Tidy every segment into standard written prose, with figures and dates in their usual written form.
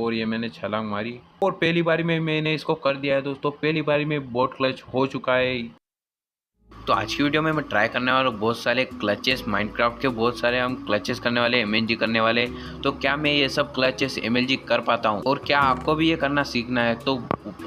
और ये मैंने छलांग मारी और पहली बारी में मैंने इसको कर दिया है दोस्तों। पहली बारी में बोट क्लच हो चुका है। तो आज की वीडियो में मैं ट्राई करने वाला हूँ बहुत सारे क्लचेस, माइनक्राफ्ट के बहुत सारे हम क्लचेस करने वाले, एमएलजी करने वाले। तो क्या मैं ये सब क्लचेस एमएलजी कर पाता हूँ और क्या आपको भी ये करना सीखना है तो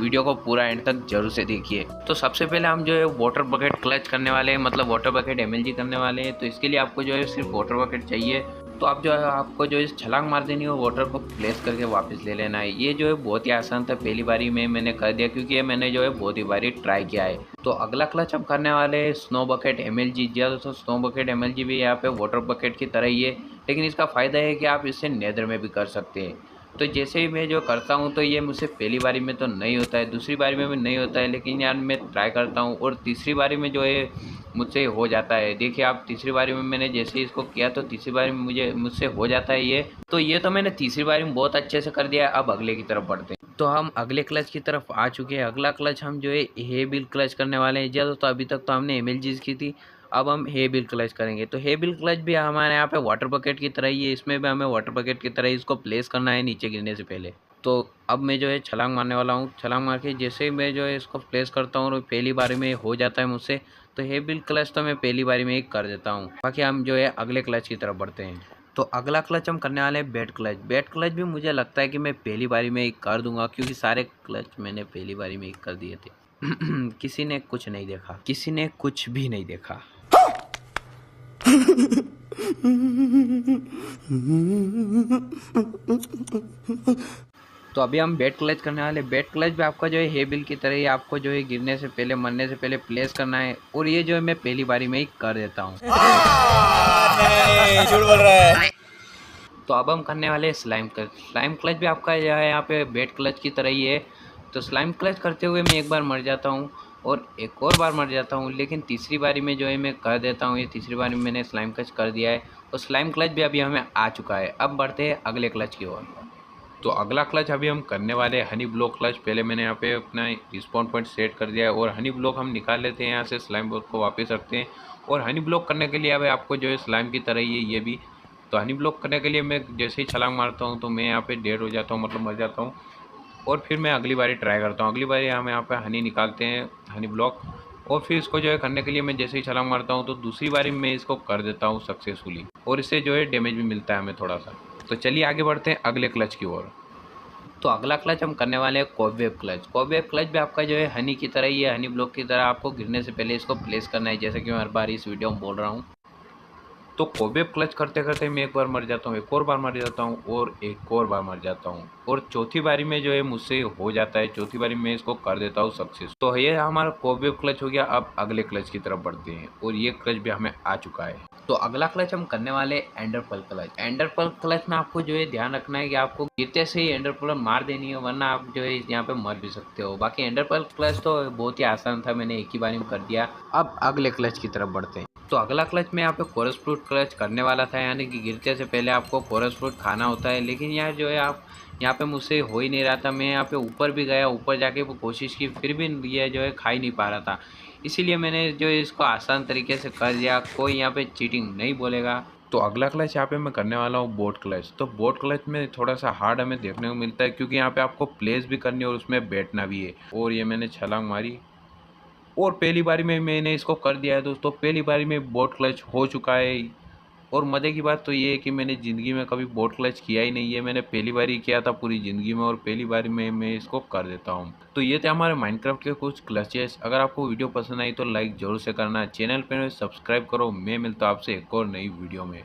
वीडियो को पूरा एंड तक जरूर से देखिए। तो सबसे पहले हम जो है वाटर बकेट क्लच करने वाले हैं, मतलब वाटर बकेट एमएलजी करने वाले हैं। तो इसके लिए आपको जो है सिर्फ वाटर बकेट चाहिए। तो आप जो है आपको जो है छलांग मार देनी है, वाटर को प्लेस करके वापस ले लेना है। ये जो है बहुत ही आसान था, पहली बारी में मैंने कर दिया क्योंकि ये मैंने जो है बहुत ही बारी ट्राई किया है। तो अगला क्लच हम करने वाले हैं स्नो बकेट एमएलजी। जी दोस्तों, स्नो बकेट एमएलजी भी यहाँ पे वाटर बकेट की तरह ही है, लेकिन इसका फ़ायदा है कि आप इससे नेदर में भी कर सकते हैं। तो जैसे ही मैं जो करता हूँ तो ये मुझसे पहली बारी में तो नहीं होता है, दूसरी बारी में भी नहीं होता है, लेकिन यार मैं ट्राई करता हूँ और तीसरी बारी में जो है मुझसे हो जाता है। देखिए आप, तीसरी बारी में मैंने जैसे ही इसको किया तो तीसरी बारी में मुझसे हो जाता है ये। तो ये तो मैंने तीसरी बारी में बहुत अच्छे से कर दिया है। अब अगले की तरफ बढ़ते हैं। तो हम अगले क्लच की तरफ आ चुके हैं। अगला क्लच हम जो है हे बिल क्लच करने वाले हैं। जी दोस्तों, अभी तक तो हमने एमएलजीज की थी, अब हम हे बिल क्लच करेंगे। तो हे बिल क्लच भी हमारे यहाँ पे वाटर बकेट की तरह ही है, इसमें भी हमें वाटर बकेट की तरह ही इसको प्लेस करना है नीचे गिरने से पहले। तो अब मैं जो है छलांग मारने वाला हूँ। छलांग मार के जैसे ही मैं जो है इसको प्लेस करता हूँ और पहली बारी में हो जाता है मुझसे, तो हे बिल क्लच तो मैं पहली बारी में ही कर देता हूँ। बाकी हम जो है अगले क्लच की तरफ बढ़ते हैं। तो अगला क्लच हम करने वाले हैं बेड क्लच। बेड क्लच भी मुझे लगता है कि मैं पहली बारी में ही कर दूंगा क्योंकि सारे क्लच मैंने पहली बारी में ही कर दिए थे। किसी ने कुछ नहीं देखा, किसी ने कुछ भी नहीं देखा। तो अभी हम बेड क्लच करने वाले। बेड क्लच भी आपका जो है हे बिल की तरह ही आपको जो है गिरने से पहले, मरने से पहले प्लेस करना है और ये जो है मैं पहली बारी में ही कर देता हूँ। झूठ बोल रहा है। तो अब हम करने वाले हैं स्लाइम क्लच। स्लाइम क्लच भी आपका जो है यहाँ पे बेड क्लच की तरह ही है। तो स्लाइम क्लच करते हुए मैं एक बार मर जाता हूँ और एक और बार मर जाता हूँ, लेकिन तीसरी बारी में जो है मैं कर देता हूँ। ये तीसरी बारी में मैंने स्लाइम क्लच कर दिया है और स्लाइम क्लच भी अभी हमें आ चुका है। अब बढ़ते हैं अगले क्लच की ओर। तो अगला क्लच अभी हम करने वाले हैं हनी ब्लॉक क्लच। पहले मैंने यहाँ पे अपना रिस्पॉन्ड पॉइंट सेट कर दिया है और हनी ब्लॉक हम निकाल लेते हैं यहाँ से, स्लाइम ब्लॉक को वापस रखते हैं। और हनी ब्लॉक करने के लिए अब आपको जो है स्लाइम की तरह ही है ये भी। तो हनी ब्लॉक करने के लिए मैं जैसे ही छलांग मारता हूँ तो मैं यहाँ पे डेड हो जाता हूँ, मतलब मर जाता हूँ। और फिर मैं अगली बारी ट्राई करता हूँ। अगली बारी हम यहाँ पे हनी निकालते हैं, हनी ब्लॉक। और फिर इसको जो है करने के लिए मैं जैसे ही छलांग मारता हूँ तो दूसरी बारी में मैं इसको कर देता हूँ सक्सेसफुली, और इससे जो है डैमेज भी मिलता है हमें थोड़ा सा। तो चलिए आगे बढ़ते हैं अगले क्लच की ओर। तो अगला क्लच हम करने वाले हैं कोबवेब क्लच। कोबवेब क्लच भी आपका जो है हनी की तरह ही है, हनी ब्लॉक की तरह आपको गिरने से पहले इसको प्लेस करना है, जैसे कि मैं हर बार इस वीडियो में बोल रहा हूँ। तो कोबेब क्लच करते करते मैं एक बार मर जाता हूँ, एक और बार मर जाता हूँ और एक और बार मर जाता हूँ, और चौथी बारी में जो है मुझसे हो जाता है। चौथी बारी में इसको कर देता हूँ सक्सेस। तो ये हमारा कोबेब क्लच हो गया। अब अगले क्लच की तरफ बढ़ते हैं और ये क्लच भी हमें आ चुका है। तो अगला क्लच हम करने वाले एंडरपल क्लच। एंडरपल क्लच में आपको जो है ध्यान रखना है कि आपको गिरते से ही एंडरपल मार देनी है, वरना आप जो है यहाँ पे मर भी सकते हो। बाकी एंडरपल क्लच तो बहुत ही आसान था, मैंने एक ही बारी में कर दिया। अब अगले क्लच की तरफ बढ़ते हैं। तो अगला क्लच में यहाँ पे कोरस फ्रूट क्लच करने वाला था, यानी कि गिरते से पहले आपको कोरस फ्रूट खाना होता है। लेकिन यार जो है आप यहाँ पे मुझसे हो ही नहीं रहा था। मैं यहाँ पे ऊपर भी गया, ऊपर जाके वो कोशिश की, फिर भी ये जो है खा ही नहीं पा रहा था। इसीलिए मैंने जो है इसको आसान तरीके से कर दिया। कोई यहाँ पे चीटिंग नहीं बोलेगा। तो अगला क्लच यहाँ पे मैं करने वाला हूँ बोट क्लच। तो बोट क्लच में थोड़ा सा हार्ड हमें देखने को मिलता है क्योंकि यहाँ पे आपको प्लेस भी करनी है और उसमें बैठना भी है। और ये मैंने छलांग मारी और पहली बारी में मैंने इसको कर दिया है दोस्तों। पहली बारी में बोट क्लच हो चुका है। और मज़े की बात तो ये है कि मैंने ज़िंदगी में कभी बोट क्लच किया ही नहीं है, मैंने पहली बार ही किया था पूरी ज़िंदगी में, और पहली बार में मैं इसको कर देता हूँ। तो ये थे हमारे माइनक्राफ्ट के कुछ क्लचेस। अगर आपको वीडियो पसंद आई तो लाइक ज़रूर से करना, चैनल पर सब्सक्राइब करो। मैं मिलता हूँ आपसे एक और नई वीडियो में।